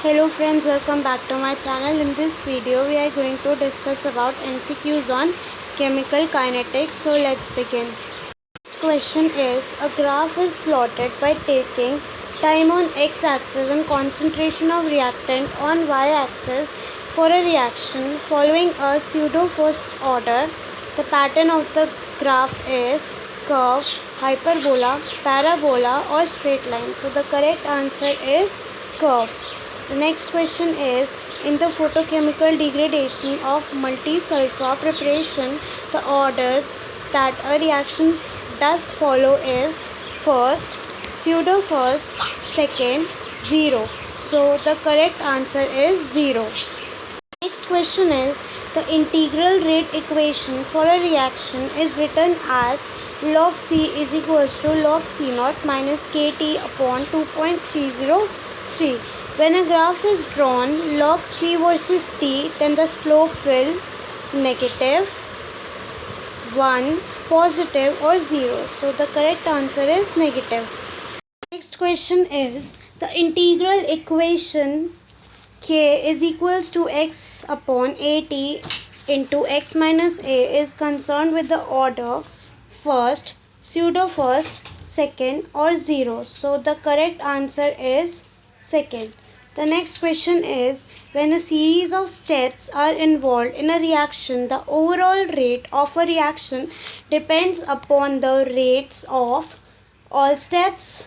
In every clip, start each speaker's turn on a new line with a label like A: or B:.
A: Hello friends, welcome back to my channel. In this video we are going to discuss about MCQs on chemical kinetics. So let's begin. First question is, a graph is plotted by taking time on x-axis and concentration of reactant on y-axis for a reaction following a pseudo first order. The pattern of the graph is curve, hyperbola, parabola or straight line. So the correct answer is curve. The next question is, in the photochemical degradation of multi-sulfur preparation, the order that a reaction does follow is first, pseudo first, second, zero. So the correct answer is 0. Next question is, the integral rate equation for a reaction is written as log C is equals to log C naught minus Kt upon 2.303. When a graph is drawn log C versus T, then the slope will negative, 1, positive or 0. So the correct answer is negative. Next question is, the integral equation K is equals to x upon at into x minus a is concerned with the order first, pseudo first, second or 0. So the correct answer is second. The next question is, when a series of steps are involved in a reaction, the overall rate of a reaction depends upon the rates of all steps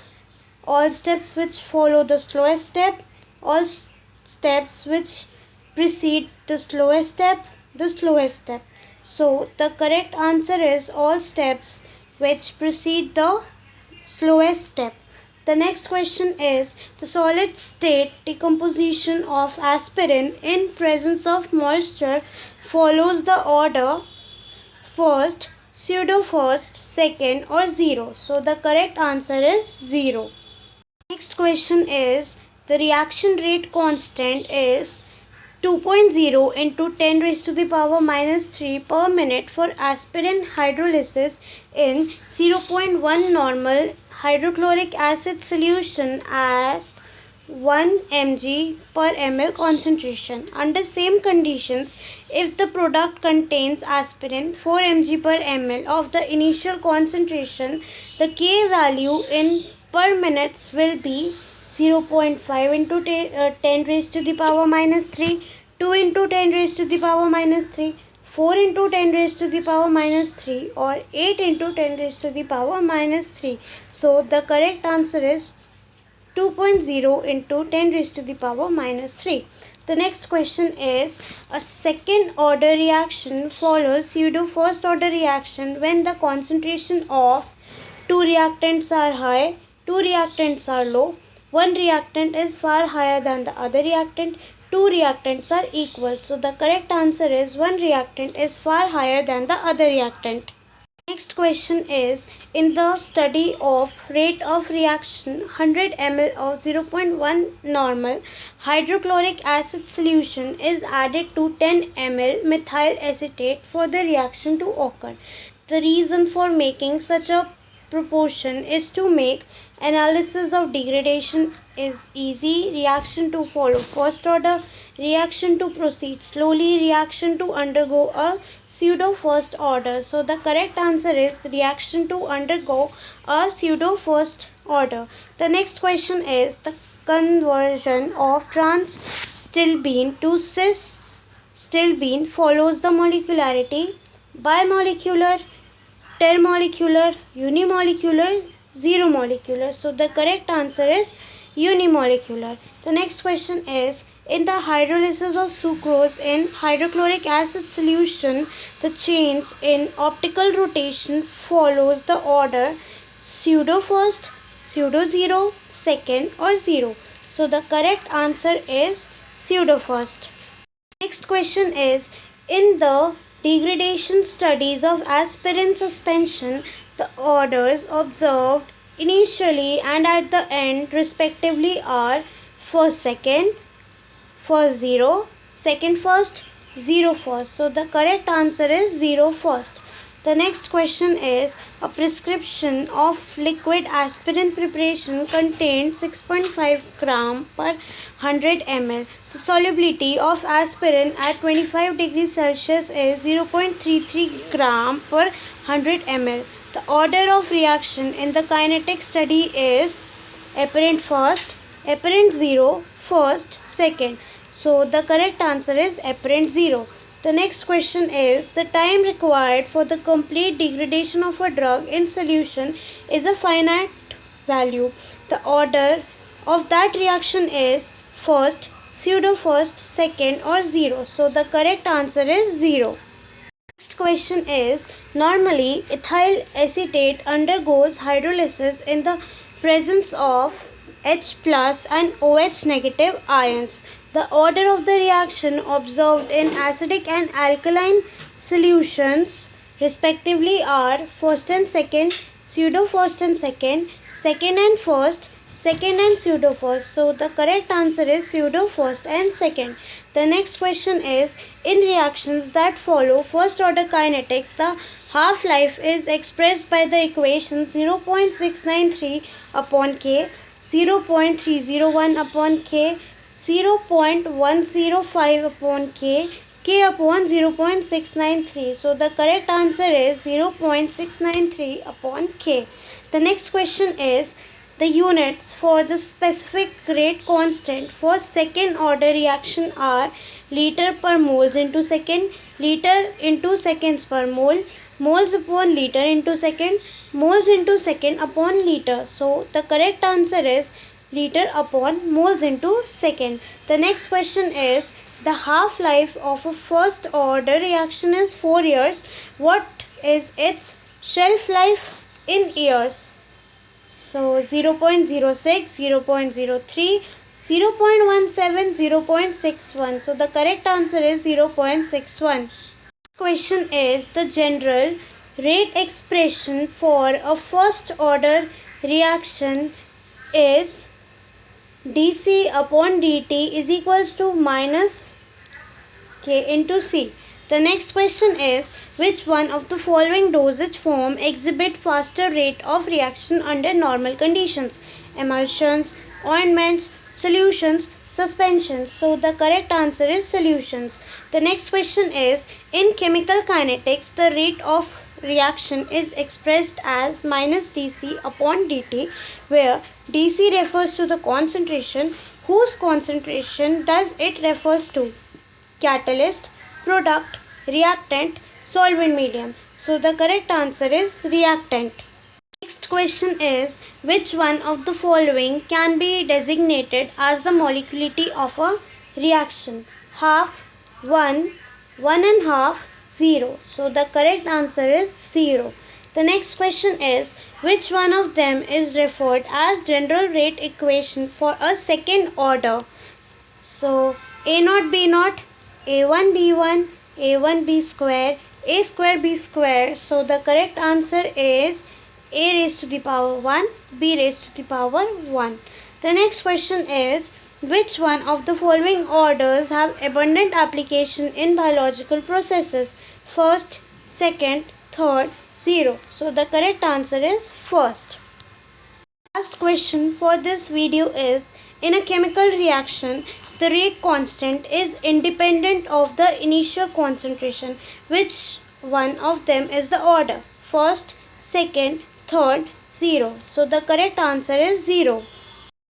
A: which follow the slowest step, all steps which precede the slowest step, the slowest step. So the correct answer is all steps which precede the slowest step. The next question is, the solid state decomposition of aspirin in presence of moisture follows the order first, pseudo first, second or 0. So the correct answer is 0. Next question is, the reaction rate constant is 2.0 into 10 raised to the power minus 3 per minute for aspirin hydrolysis in 0.1 normal hydrochloric acid solution at 1 mg per ml concentration. Under same conditions, if the product contains aspirin 4 mg per ml of the initial concentration, the K value in per minutes will be 0.5 into 10 raised to the power minus 3, 2 into 10 raised to the power minus 3, 4 into 10 raised to the power minus 3 or 8 into 10 raised to the power minus 3. So the correct answer is 2.0 into 10 raised to the power minus 3. The next question is, a second order reaction follows pseudo first order reaction when the concentration of two reactants are high, two reactants are low, one reactant is far higher than the other reactant, two reactants are equal. So the correct answer is one reactant is far higher than the other reactant. Next question is, in the study of rate of reaction, 100 ml of 0.1 normal hydrochloric acid solution is added to 10 ml methyl acetate for the reaction to occur. The reason for making such a proportion is to make analysis of degradation is easy, reaction to follow first order, reaction to proceed slowly, reaction to undergo a pseudo first order. So the correct answer is reaction to undergo a pseudo first order. The next question is, the conversion of trans stilbene to cis stilbene follows the molecularity bimolecular, termolecular, unimolecular, zero molecular. So the correct answer is unimolecular. The next question is, in the hydrolysis of sucrose in hydrochloric acid solution, the change in optical rotation follows the order pseudo first, pseudo 0, second or 0. So the correct answer is pseudo first. Next question is, in the degradation studies of aspirin suspension, the orders observed initially and at the end respectively are first second, first 0, second first, 0 first. So the correct answer is 0 first. The next question is, a prescription of liquid aspirin preparation contains 6.5 gram per 100 ml. The solubility of aspirin at 25 degrees Celsius is 0.33 gram per 100 ml. The order of reaction in the kinetic study is apparent first, apparent zero, first, second. So the correct answer is apparent zero. The next question is, the time required for the complete degradation of a drug in solution is a finite value. The order of that reaction is first, pseudo first, second or zero. So the correct answer is zero. Next question is, normally ethyl acetate undergoes hydrolysis in the presence of H plus and OH negative ions. The order of the reaction observed in acidic and alkaline solutions respectively are first and second, pseudo first and second, second and first, second and pseudo first. So the correct answer is pseudo first and second. The next question is, in reactions that follow first order kinetics, the half-life is expressed by the equation 0.693 upon K, 0.301 upon K, 0.105 upon K, K upon 0.693. So the correct answer is 0.693 upon K. The next question is, the units for the specific rate constant for second order reaction are liter per moles into second, liter into seconds per mole, moles upon liter into second, moles into second upon liter. So the correct answer is liter upon moles into second. The next question is, the half-life of a first order reaction is 4 years. What is its shelf life in years? So 0.06, 0.03, 0.17, 0.61. So the correct answer is 0.61. Question is, the general rate expression for a first order reaction is dC upon dt is equals to minus K into C. The next question is, which one of the following dosage form exhibit faster rate of reaction under normal conditions? Emulsions, ointments, solutions, suspensions. So the correct answer is solutions. The next question is, in chemical kinetics, the rate of reaction is expressed as minus dC upon dt, where dC refers to the concentration. Whose concentration does it refers to? Catalyst, product, reactant, solvent medium. So the correct answer is reactant. Next question is, which one of the following can be designated as the molecularity of a reaction? Half, 1, 1 and half, 0. So the correct answer is 0. The next question is, which one of them is referred as general rate equation for a second order? So A naught B naught, A1 B1, A1 B square, A square B square. So the correct answer is A raised to the power 1, B raised to the power 1. The next question is, which one of the following orders have abundant application in biological processes? First, second, third, 0. So the correct answer is first. Last question for this video is, in a chemical reaction, the rate constant is independent of the initial concentration. Which one of them is the order? First, second, third, 0. So the correct answer is 0.